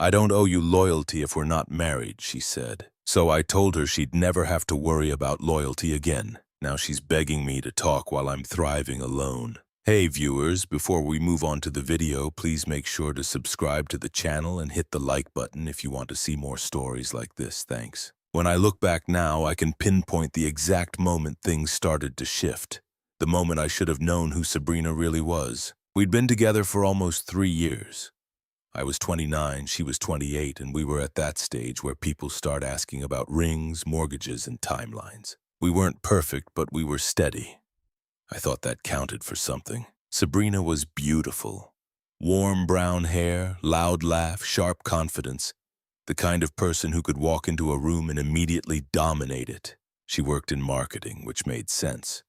"I don't owe you loyalty if we're not married," she said. So I told her she'd never have to worry about loyalty again. Now she's begging me to talk while I'm thriving alone. Hey viewers, before we move on to the video, please make sure to subscribe to the channel and hit the like button if you want to see more stories like this. Thanks. When I look back now, I can pinpoint the exact moment things started to shift. The moment I should have known who Sabrina really was. We'd been together for almost 3 years. I was 29, she was 28, and we were at that stage where people start asking about rings, mortgages, and timelines. We weren't perfect, but we were steady. I thought that counted for something. Sabrina was beautiful. Warm brown hair, loud laugh, sharp confidence. The kind of person who could walk into a room and immediately dominate it. She worked in marketing, which made sense.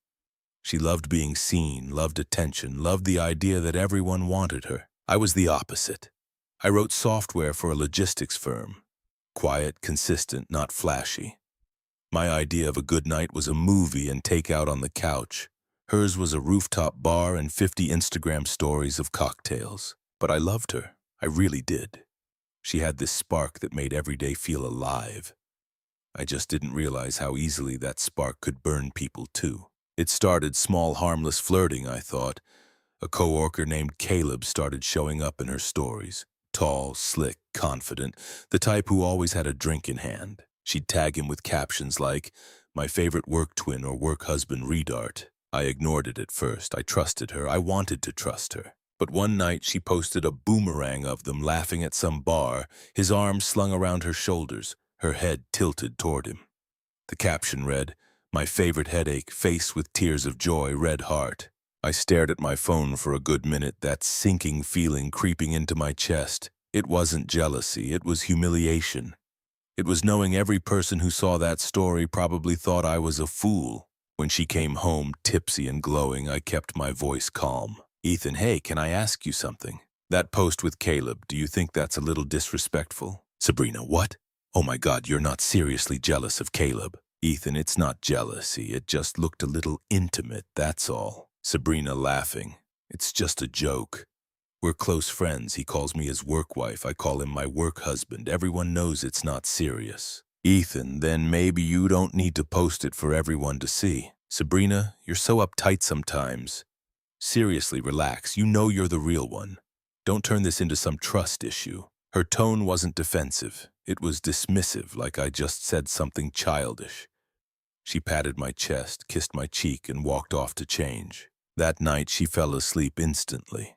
She loved being seen, loved attention, loved the idea that everyone wanted her. I was the opposite. I wrote software for a logistics firm. Quiet, consistent, not flashy. My idea of a good night was a movie and takeout on the couch. Hers was a rooftop bar and 50 Instagram stories of cocktails. But I loved her. I really did. She had this spark that made every day feel alive. I just didn't realize how easily that spark could burn people too. It started small, harmless flirting, I thought. A coworker named Caleb started showing up in her stories. Tall, slick, confident, the type who always had a drink in hand. She'd tag him with captions like, "My favorite work twin" or "work husband redart." I ignored it at first. I trusted her. I wanted to trust her. But one night she posted a boomerang of them laughing at some bar, his arms slung around her shoulders, her head tilted toward him. The caption read, "My favorite headache, face with tears of joy, red heart." I stared at my phone for a good minute, that sinking feeling creeping into my chest. It wasn't jealousy, it was humiliation. It was knowing every person who saw that story probably thought I was a fool. When she came home, tipsy and glowing, I kept my voice calm. "Ethan, hey, can I ask you something? That post with Caleb, do you think that's a little disrespectful?" "Sabrina, what? Oh my God, you're not seriously jealous of Caleb." "Ethan, it's not jealousy. It just looked a little intimate, that's all." Sabrina laughing. "It's just a joke. We're close friends. He calls me his work wife. I call him my work husband. Everyone knows it's not serious." "Ethan, then maybe you don't need to post it for everyone to see." "Sabrina, you're so uptight sometimes. Seriously, relax. You know you're the real one. Don't turn this into some trust issue." Her tone wasn't defensive. It was dismissive, like I just said something childish. She patted my chest, kissed my cheek, and walked off to change. That night, she fell asleep instantly.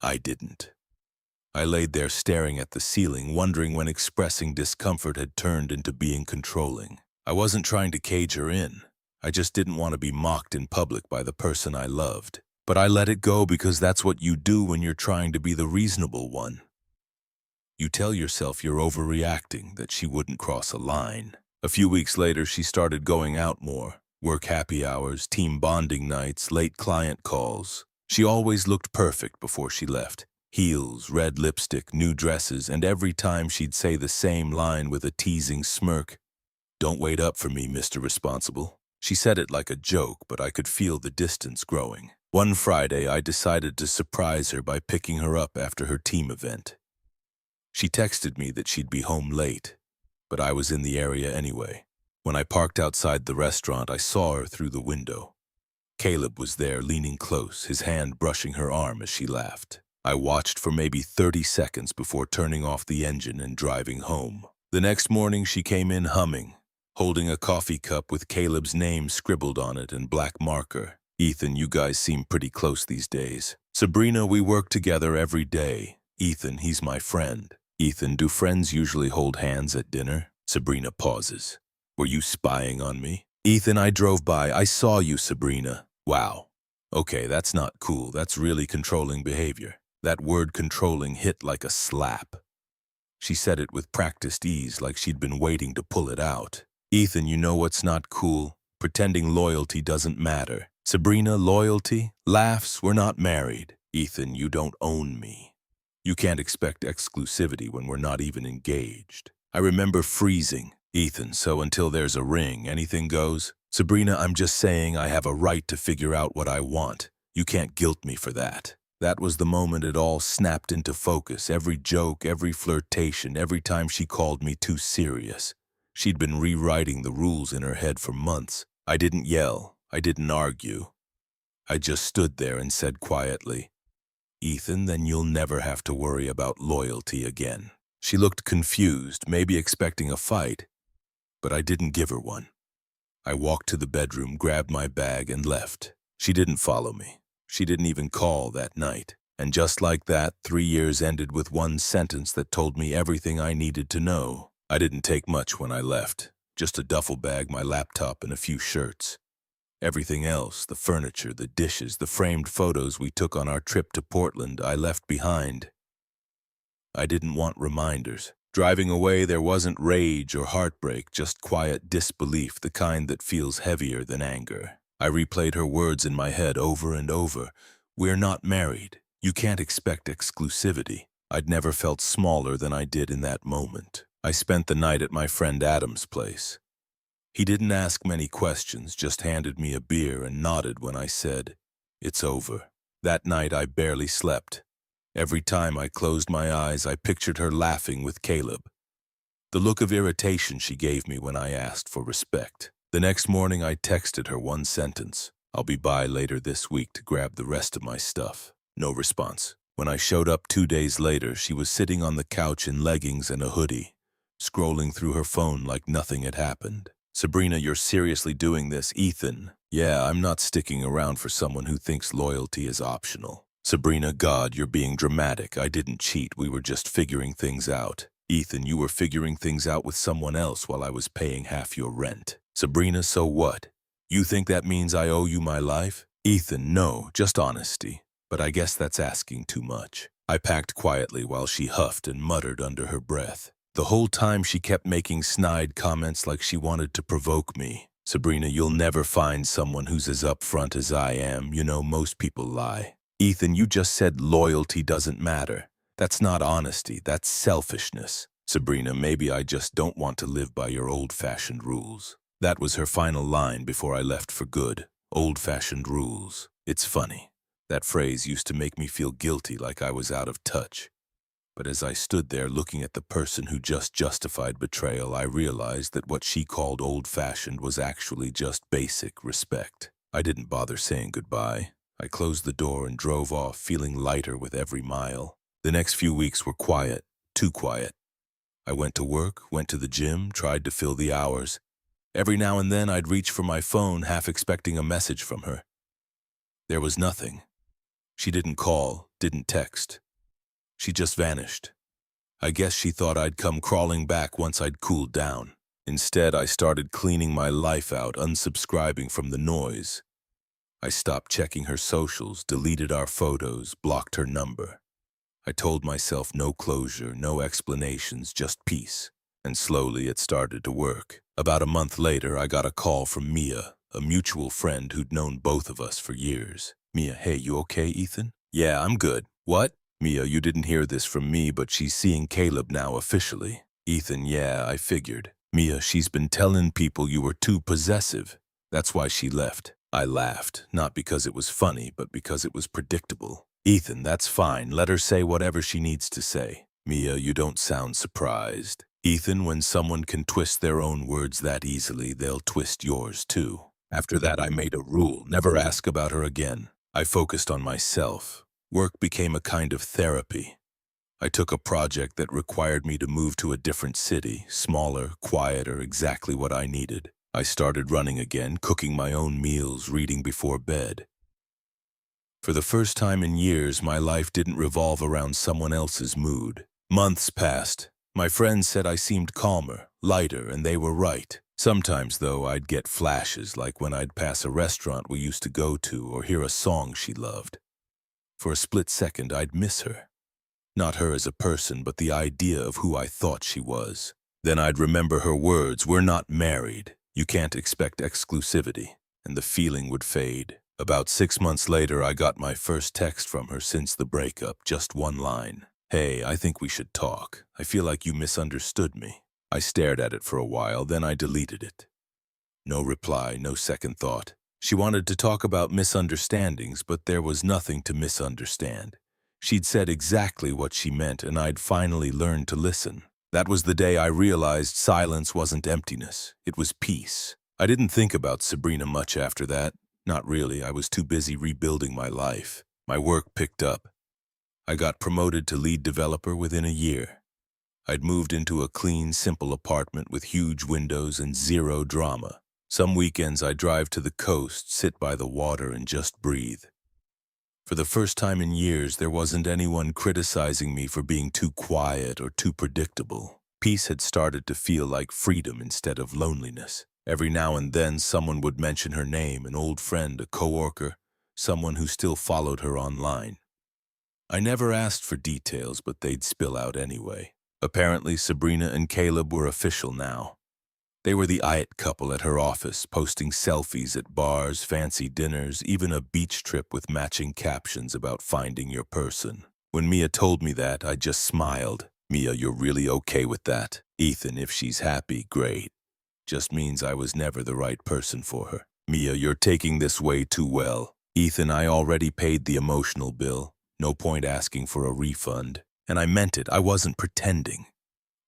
I didn't. I laid there staring at the ceiling, wondering when expressing discomfort had turned into being controlling. I wasn't trying to cage her in. I just didn't want to be mocked in public by the person I loved. But I let it go because that's what you do when you're trying to be the reasonable one. You tell yourself you're overreacting, that she wouldn't cross a line. A few weeks later, she started going out more. Work happy hours, team bonding nights, late client calls. She always looked perfect before she left. Heels, red lipstick, new dresses, and every time she'd say the same line with a teasing smirk. "Don't wait up for me, Mr. Responsible." She said it like a joke, but I could feel the distance growing. One Friday, I decided to surprise her by picking her up after her team event. She texted me that she'd be home late, but I was in the area anyway. When I parked outside the restaurant, I saw her through the window. Caleb was there, leaning close, his hand brushing her arm as she laughed. I watched for maybe 30 seconds before turning off the engine and driving home. The next morning, she came in humming, holding a coffee cup with Caleb's name scribbled on it in black marker. "Ethan, you guys seem pretty close these days." "Sabrina, we work together every day." "Ethan, he's my friend." "Ethan, do friends usually hold hands at dinner?" Sabrina pauses. "Were you spying on me?" "Ethan, I drove by. I saw you, Sabrina." "Wow. Okay, that's not cool. That's really controlling behavior." That word controlling hit like a slap. She said it with practiced ease, like she'd been waiting to pull it out. "Ethan, you know what's not cool? Pretending loyalty doesn't matter." "Sabrina, loyalty? Laughs, we're not married." "Ethan, you don't own me. You can't expect exclusivity when we're not even engaged." I remember freezing. "Ethan, so until there's a ring, anything goes?" "Sabrina, I'm just saying I have a right to figure out what I want. You can't guilt me for that." That was the moment it all snapped into focus. Every joke, every flirtation, every time she called me too serious. She'd been rewriting the rules in her head for months. I didn't yell. I didn't argue. I just stood there and said quietly, "Ethan, then you'll never have to worry about loyalty again." She looked confused, maybe expecting a fight, but I didn't give her one. I walked to the bedroom, grabbed my bag, and left. She didn't follow me. She didn't even call that night. And just like that, 3 years ended with one sentence that told me everything I needed to know. I didn't take much when I left. Just a duffel bag, my laptop, and a few shirts. Everything else, the furniture, the dishes, the framed photos we took on our trip to Portland, I left behind. I didn't want reminders. Driving away, there wasn't rage or heartbreak, just quiet disbelief, the kind that feels heavier than anger. I replayed her words in my head over and over. "We're not married. You can't expect exclusivity." I'd never felt smaller than I did in that moment. I spent the night at my friend Adam's place. He didn't ask many questions, just handed me a beer and nodded when I said, "It's over." That night I barely slept. Every time I closed my eyes, I pictured her laughing with Caleb. The look of irritation she gave me when I asked for respect. The next morning I texted her one sentence, "I'll be by later this week to grab the rest of my stuff." No response. When I showed up 2 days later, she was sitting on the couch in leggings and a hoodie, scrolling through her phone like nothing had happened. "Sabrina, you're seriously doing this?" "Ethan, yeah, I'm not sticking around for someone who thinks loyalty is optional." "Sabrina, God, you're being dramatic. I didn't cheat. We were just figuring things out." "Ethan, you were figuring things out with someone else while I was paying half your rent." "Sabrina, so what? You think that means I owe you my life?" "Ethan, no, just honesty. But I guess that's asking too much." I packed quietly while she huffed and muttered under her breath. The whole time she kept making snide comments like she wanted to provoke me. "Sabrina, you'll never find someone who's as upfront as I am. You know, most people lie." "Ethan, you just said loyalty doesn't matter. That's not honesty, that's selfishness." "Sabrina, maybe I just don't want to live by your old-fashioned rules." That was her final line before I left for good. Old-fashioned rules. It's funny. That phrase used to make me feel guilty, like I was out of touch. But as I stood there looking at the person who just justified betrayal, I realized that what she called old-fashioned was actually just basic respect. I didn't bother saying goodbye. I closed the door and drove off, feeling lighter with every mile. The next few weeks were quiet, too quiet. I went to work, went to the gym, tried to fill the hours. Every now and then I'd reach for my phone, half expecting a message from her. There was nothing. She didn't call, didn't text. She just vanished. I guess she thought I'd come crawling back once I'd cooled down. Instead, I started cleaning my life out, unsubscribing from the noise. I stopped checking her socials, deleted our photos, blocked her number. I told myself no closure, no explanations, just peace. And slowly it started to work. About a month later, I got a call from Mia, a mutual friend who'd known both of us for years. "Mia, hey, you okay, Ethan?" "Yeah, I'm good." "What?" "Mia, you didn't hear this from me, but she's seeing Caleb now officially." "Ethan, yeah, I figured." "Mia, she's been telling people you were too possessive. That's why she left." I laughed, not because it was funny, but because it was predictable. "Ethan, that's fine. Let her say whatever she needs to say." "Mia, you don't sound surprised." "Ethan, when someone can twist their own words that easily, they'll twist yours too." After that, I made a rule, never ask about her again. I focused on myself. Work became a kind of therapy. I took a project that required me to move to a different city, smaller, quieter, exactly what I needed. I started running again, cooking my own meals, reading before bed. For the first time in years, my life didn't revolve around someone else's mood. Months passed. My friends said I seemed calmer, lighter, and they were right. Sometimes, though, I'd get flashes, like when I'd pass a restaurant we used to go to or hear a song she loved. For a split second, I'd miss her. Not her as a person, but the idea of who I thought she was. Then I'd remember her words, "We're not married. You can't expect exclusivity." And the feeling would fade. About 6 months later, I got my first text from her since the breakup, just one line. "Hey, I think we should talk. I feel like you misunderstood me." I stared at it for a while, then I deleted it. No reply, no second thought. She wanted to talk about misunderstandings, but there was nothing to misunderstand. She'd said exactly what she meant, and I'd finally learned to listen. That was the day I realized silence wasn't emptiness, it was peace. I didn't think about Sabrina much after that. Not really, I was too busy rebuilding my life. My work picked up. I got promoted to lead developer within a year. I'd moved into a clean, simple apartment with huge windows and zero drama. Some weekends I'd drive to the coast, sit by the water, and just breathe. For the first time in years, there wasn't anyone criticizing me for being too quiet or too predictable. Peace had started to feel like freedom instead of loneliness. Every now and then, someone would mention her name, an old friend, a coworker, someone who still followed her online. I never asked for details, but they'd spill out anyway. Apparently, Sabrina and Caleb were official now. They were the it couple at her office, posting selfies at bars, fancy dinners, even a beach trip with matching captions about finding your person. When Mia told me that, I just smiled. Mia, you're really okay with that? Ethan, if she's happy, great. Just means I was never the right person for her. Mia, you're taking this way too well. Ethan, I already paid the emotional bill. No point asking for a refund. And I meant it, I wasn't pretending.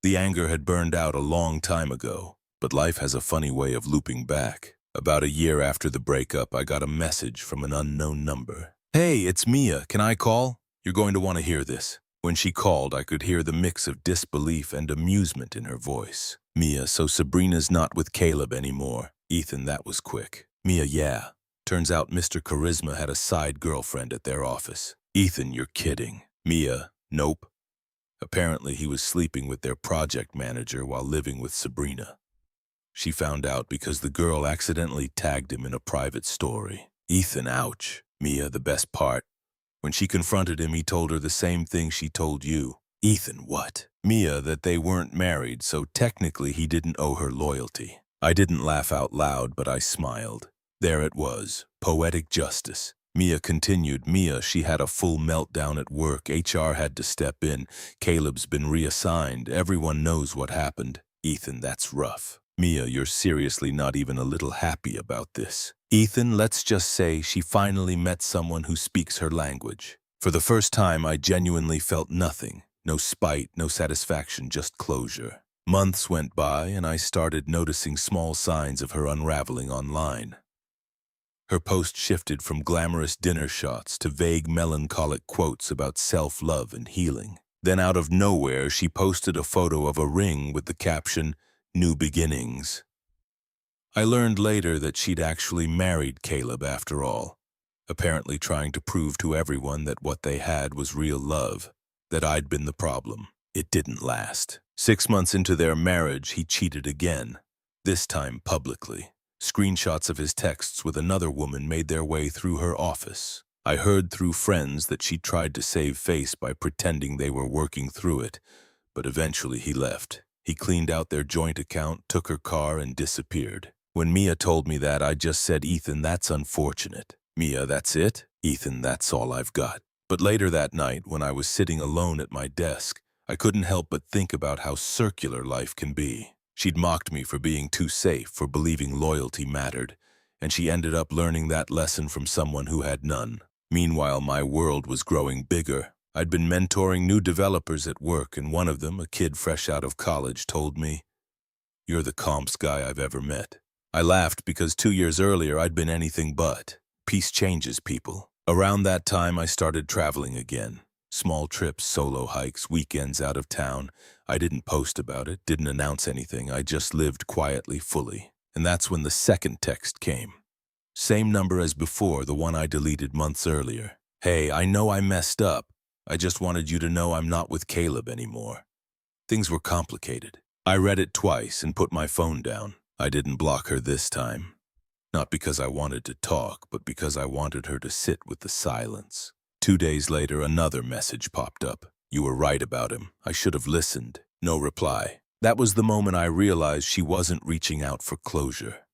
The anger had burned out a long time ago. But life has a funny way of looping back. About a year after the breakup, I got a message from an unknown number. Hey, it's Mia. Can I call? You're going to want to hear this. When she called, I could hear the mix of disbelief and amusement in her voice. Mia, so Sabrina's not with Caleb anymore. Ethan, that was quick. Mia, yeah. Turns out Mr. Charisma had a side girlfriend at their office. Ethan, you're kidding. Mia, nope. Apparently he was sleeping with their project manager while living with Sabrina. She found out because the girl accidentally tagged him in a private story. Ethan, ouch. Mia, the best part. When she confronted him, he told her the same thing she told you. Ethan, what? Mia, that they weren't married, so technically he didn't owe her loyalty. I didn't laugh out loud, but I smiled. There it was, poetic justice. Mia continued. Mia, she had a full meltdown at work. HR had to step in. Caleb's been reassigned. Everyone knows what happened. Ethan, that's rough. Mia, you're seriously not even a little happy about this. Ethan, let's just say she finally met someone who speaks her language. For the first time, I genuinely felt nothing. No spite, no satisfaction, just closure. Months went by, and I started noticing small signs of her unraveling online. Her post shifted from glamorous dinner shots to vague melancholic quotes about self-love and healing. Then out of nowhere, she posted a photo of a ring with the caption, "New beginnings." I learned later that she'd actually married Caleb after all, apparently trying to prove to everyone that what they had was real love, that I'd been the problem. It didn't last. 6 months into their marriage, he cheated again, this time publicly. Screenshots of his texts with another woman made their way through her office. I heard through friends that she tried to save face by pretending they were working through it, but eventually he left. He cleaned out their joint account, took her car, and disappeared. When Mia told me that, I just said, Ethan, that's unfortunate. Mia, that's it? Ethan, that's all I've got. But later that night, when I was sitting alone at my desk, I couldn't help but think about how circular life can be. She'd mocked me for being too safe, for believing loyalty mattered, and she ended up learning that lesson from someone who had none. Meanwhile, my world was growing bigger. I'd been mentoring new developers at work, and one of them, a kid fresh out of college, told me, "You're the calmest guy I've ever met." I laughed because 2 years earlier I'd been anything but. Peace changes people. Around that time, I started traveling again. Small trips, solo hikes, weekends out of town. I didn't post about it, didn't announce anything. I just lived quietly, fully. And that's when the second text came. Same number as before, the one I deleted months earlier. "Hey, I know I messed up. I just wanted you to know I'm not with Caleb anymore." Things were complicated. I read it twice and put my phone down. I didn't block her this time. Not because I wanted to talk, but because I wanted her to sit with the silence. 2 days later, another message popped up. "You were right about him. I should have listened." No reply. That was the moment I realized she wasn't reaching out for closure.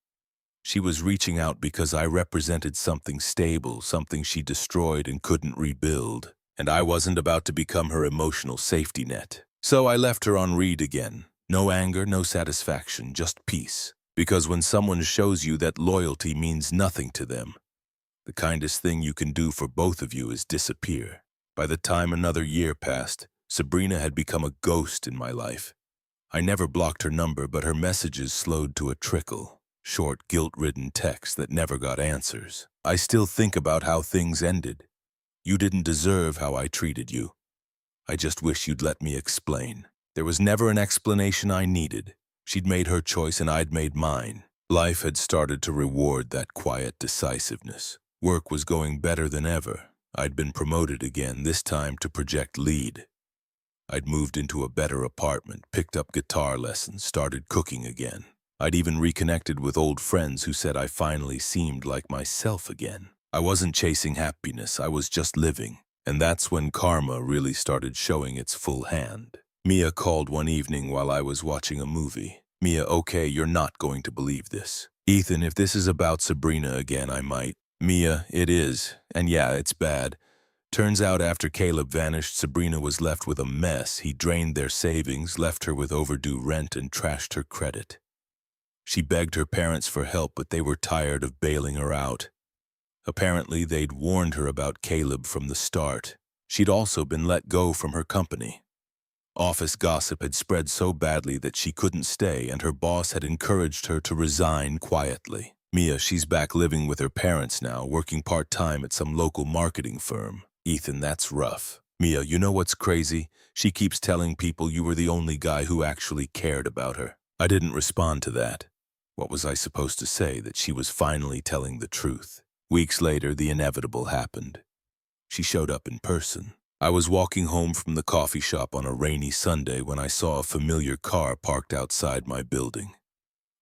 She was reaching out because I represented something stable, something she destroyed and couldn't rebuild. And I wasn't about to become her emotional safety net. So I left her on read again. No anger, no satisfaction, just peace. Because when someone shows you that loyalty means nothing to them, the kindest thing you can do for both of you is disappear. By the time another year passed, Sabrina had become a ghost in my life. I never blocked her number, but her messages slowed to a trickle, short, guilt-ridden texts that never got answers. I still think about how things ended. You didn't deserve how I treated you. I just wish you'd let me explain. There was never an explanation I needed. She'd made her choice and I'd made mine. Life had started to reward that quiet decisiveness. Work was going better than ever. I'd been promoted again, this time to project lead. I'd moved into a better apartment, picked up guitar lessons, started cooking again. I'd even reconnected with old friends who said I finally seemed like myself again. I wasn't chasing happiness, I was just living. And that's when karma really started showing its full hand. Mia called one evening while I was watching a movie. Mia, okay, you're not going to believe this. Ethan, if this is about Sabrina again, I might. Mia, it is. And yeah, it's bad. Turns out after Caleb vanished, Sabrina was left with a mess. He drained their savings, left her with overdue rent, and trashed her credit. She begged her parents for help, but they were tired of bailing her out. Apparently, they'd warned her about Caleb from the start. She'd also been let go from her company. Office gossip had spread so badly that she couldn't stay, and her boss had encouraged her to resign quietly. Mia, she's back living with her parents now, working part-time at some local marketing firm. Ethan, that's rough. Mia, you know what's crazy? She keeps telling people you were the only guy who actually cared about her. I didn't respond to that. What was I supposed to say? That she was finally telling the truth? Weeks later, the inevitable happened. She showed up in person. I was walking home from the coffee shop on a rainy Sunday when I saw a familiar car parked outside my building.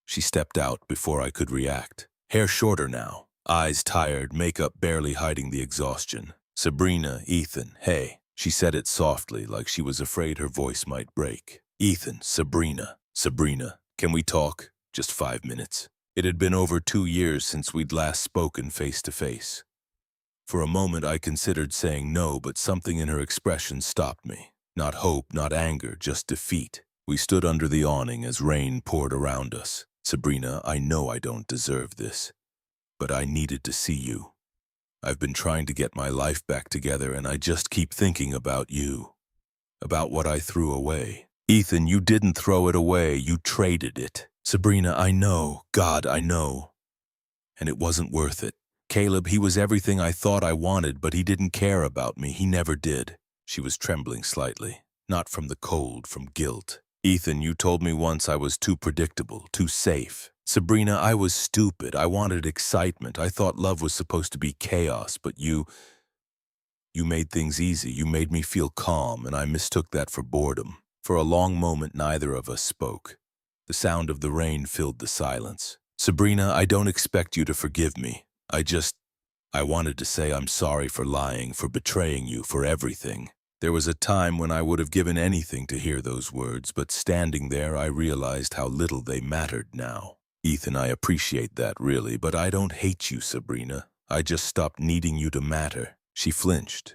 She stepped out before I could react. Hair shorter now, eyes tired, makeup barely hiding the exhaustion. Sabrina, Ethan, hey. She said it softly, like she was afraid her voice might break. Ethan, Sabrina. Sabrina, can we talk? Just 5 minutes. It had been over 2 years since we'd last spoken face to face. For a moment I considered saying no, but something in her expression stopped me. Not hope, not anger, just defeat. We stood under the awning as rain poured around us. Sabrina, I know I don't deserve this, but I needed to see you. I've been trying to get my life back together, and I just keep thinking about you. About what I threw away. Ethan, you didn't throw it away, you traded it. Sabrina, I know. God, I know. And it wasn't worth it. Caleb, he was everything I thought I wanted, but he didn't care about me. He never did. She was trembling slightly. Not from the cold, from guilt. Ethan, you told me once I was too predictable, too safe. Sabrina, I was stupid. I wanted excitement. I thought love was supposed to be chaos, but you made things easy. You made me feel calm, and I mistook that for boredom. For a long moment, neither of us spoke. The sound of the rain filled the silence. Sabrina, I don't expect you to forgive me. I wanted to say I'm sorry for lying, for betraying you, for everything. There was a time when I would have given anything to hear those words, but standing there I realized how little they mattered now. Ethan, I appreciate that really, but I don't hate you, Sabrina. I just stopped needing you to matter. She flinched.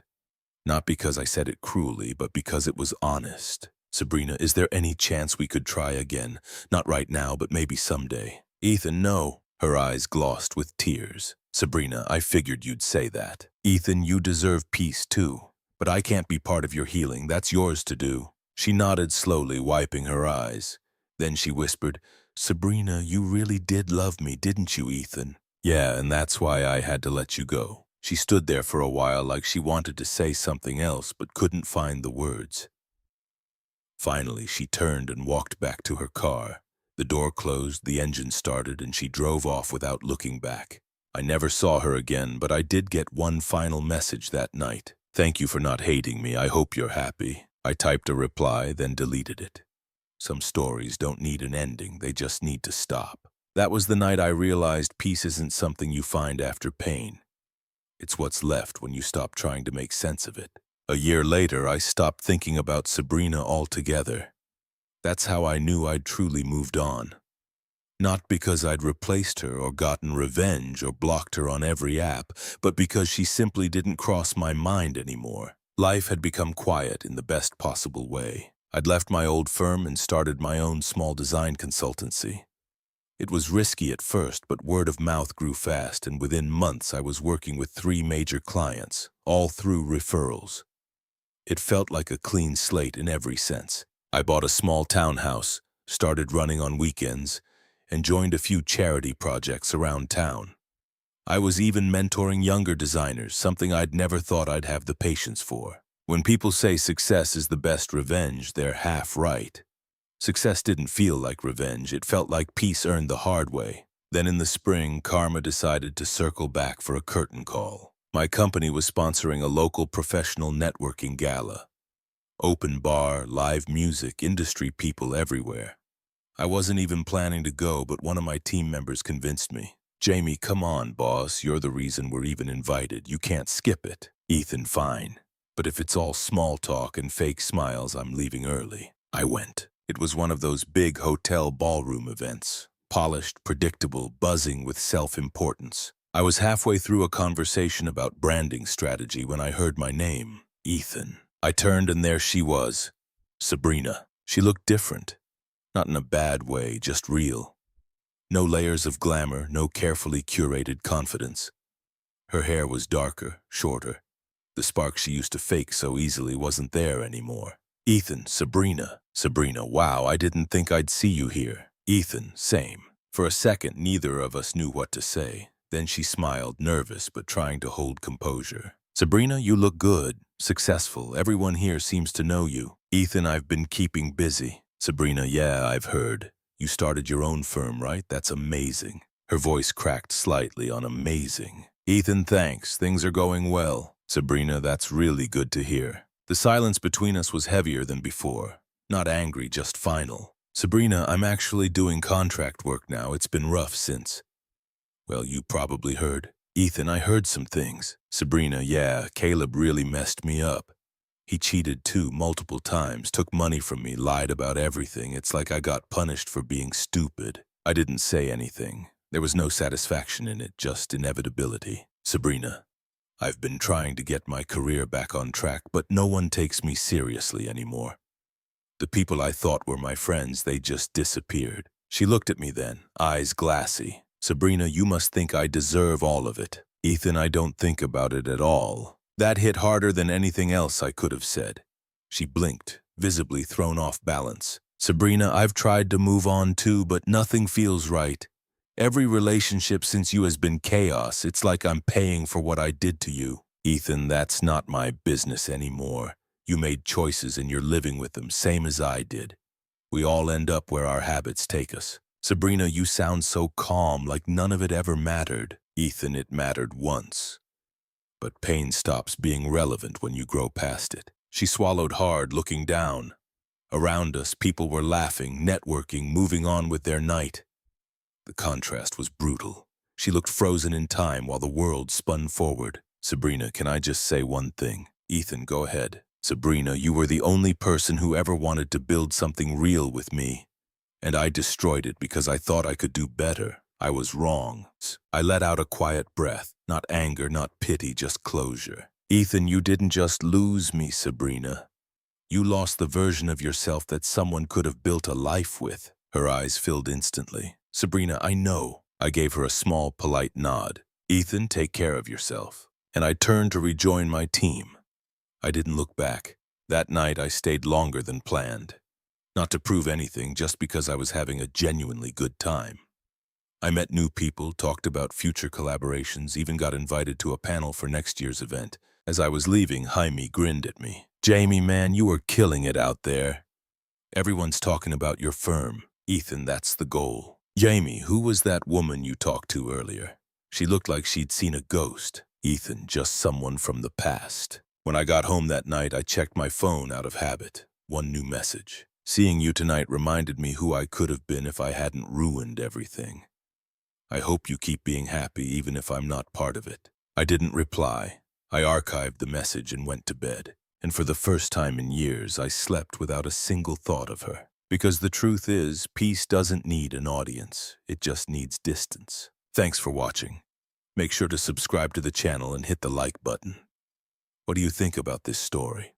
Not because I said it cruelly, but because it was honest. Sabrina, is there any chance we could try again? Not right now, but maybe someday. Ethan, no. Her eyes glossed with tears. Sabrina, I figured you'd say that. Ethan, you deserve peace too. But I can't be part of your healing. That's yours to do. She nodded slowly, wiping her eyes. Then she whispered, Sabrina, you really did love me, didn't you, Ethan? Yeah, and that's why I had to let you go. She stood there for a while like she wanted to say something else but couldn't find the words. Finally, she turned and walked back to her car. The door closed, the engine started, and she drove off without looking back. I never saw her again, but I did get one final message that night. Thank you for not hating me. I hope you're happy. I typed a reply, then deleted it. Some stories don't need an ending, they just need to stop. That was the night I realized peace isn't something you find after pain. It's what's left when you stop trying to make sense of it. A year later, I stopped thinking about Sabrina altogether. That's how I knew I'd truly moved on. Not because I'd replaced her or gotten revenge or blocked her on every app, but because she simply didn't cross my mind anymore. Life had become quiet in the best possible way. I'd left my old firm and started my own small design consultancy. It was risky at first, but word of mouth grew fast, and within months I was working with 3 major clients, all through referrals. It felt like a clean slate in every sense. I bought a small townhouse, started running on weekends, and joined a few charity projects around town. I was even mentoring younger designers, something I'd never thought I'd have the patience for. When people say success is the best revenge, they're half right. Success didn't feel like revenge, it felt like peace earned the hard way. Then in the spring, karma decided to circle back for a curtain call. My company was sponsoring a local professional networking gala. Open bar, live music, industry people everywhere. I wasn't even planning to go, but one of my team members convinced me. "Jamie, come on, boss, you're the reason we're even invited. You can't skip it." "Ethan, fine. But if it's all small talk and fake smiles, I'm leaving early." I went. It was one of those big hotel ballroom events. Polished, predictable, buzzing with self-importance. I was halfway through a conversation about branding strategy when I heard my name, Ethan. I turned and there she was, Sabrina. She looked different. Not in a bad way, just real. No layers of glamour, no carefully curated confidence. Her hair was darker, shorter. The spark she used to fake so easily wasn't there anymore. "Ethan, Sabrina." "Sabrina, wow, I didn't think I'd see you here." "Ethan, same." For a second, neither of us knew what to say. Then she smiled, nervous but trying to hold composure. "Sabrina, you look good, successful. Everyone here seems to know you." "Ethan, I've been keeping busy." "Sabrina, yeah, I've heard. You started your own firm, right? That's amazing." Her voice cracked slightly on amazing. "Ethan, thanks. Things are going well." "Sabrina, that's really good to hear." The silence between us was heavier than before. Not angry, just final. "Sabrina, I'm actually doing contract work now. It's been rough since." "Well, you probably heard." "Ethan, I heard some things." "Sabrina, yeah, Caleb really messed me up. He cheated too, multiple times, took money from me, lied about everything. It's like I got punished for being stupid." I didn't say anything. There was no satisfaction in it, just inevitability. "Sabrina, I've been trying to get my career back on track, but no one takes me seriously anymore. The people I thought were my friends, they just disappeared." She looked at me then, eyes glassy. "Sabrina, you must think I deserve all of it." "Ethan, I don't think about it at all." That hit harder than anything else I could have said. She blinked, visibly thrown off balance. "Sabrina, I've tried to move on too, but nothing feels right. Every relationship since you has been chaos. It's like I'm paying for what I did to you." "Ethan, that's not my business anymore. You made choices and you're living with them, same as I did. We all end up where our habits take us." "Sabrina, you sound so calm, like none of it ever mattered." "Ethan, it mattered once. But pain stops being relevant when you grow past it." She swallowed hard, looking down. Around us, people were laughing, networking, moving on with their night. The contrast was brutal. She looked frozen in time while the world spun forward. "Sabrina, can I just say one thing?" "Ethan, go ahead." "Sabrina, you were the only person who ever wanted to build something real with me. And I destroyed it because I thought I could do better. I was wrong." I let out a quiet breath. Not anger, not pity, just closure. "Ethan, you didn't just lose me, Sabrina. You lost the version of yourself that someone could have built a life with." Her eyes filled instantly. "Sabrina, I know." I gave her a small, polite nod. "Ethan, take care of yourself." And I turned to rejoin my team. I didn't look back. That night I stayed longer than planned. Not to prove anything, just because I was having a genuinely good time. I met new people, talked about future collaborations, even got invited to a panel for next year's event. As I was leaving, Jaime grinned at me. "Jamie, man, you are killing it out there. Everyone's talking about your firm. Ethan, that's the goal." "Jamie, who was that woman you talked to earlier? She looked like she'd seen a ghost." "Ethan, just someone from the past." When I got home that night, I checked my phone out of habit. One new message. "Seeing you tonight reminded me who I could have been if I hadn't ruined everything. I hope you keep being happy even if I'm not part of it." I didn't reply. I archived the message and went to bed. And for the first time in years, I slept without a single thought of her. Because the truth is, peace doesn't need an audience. It just needs distance. Thanks for watching. Make sure to subscribe to the channel and hit the like button. What do you think about this story?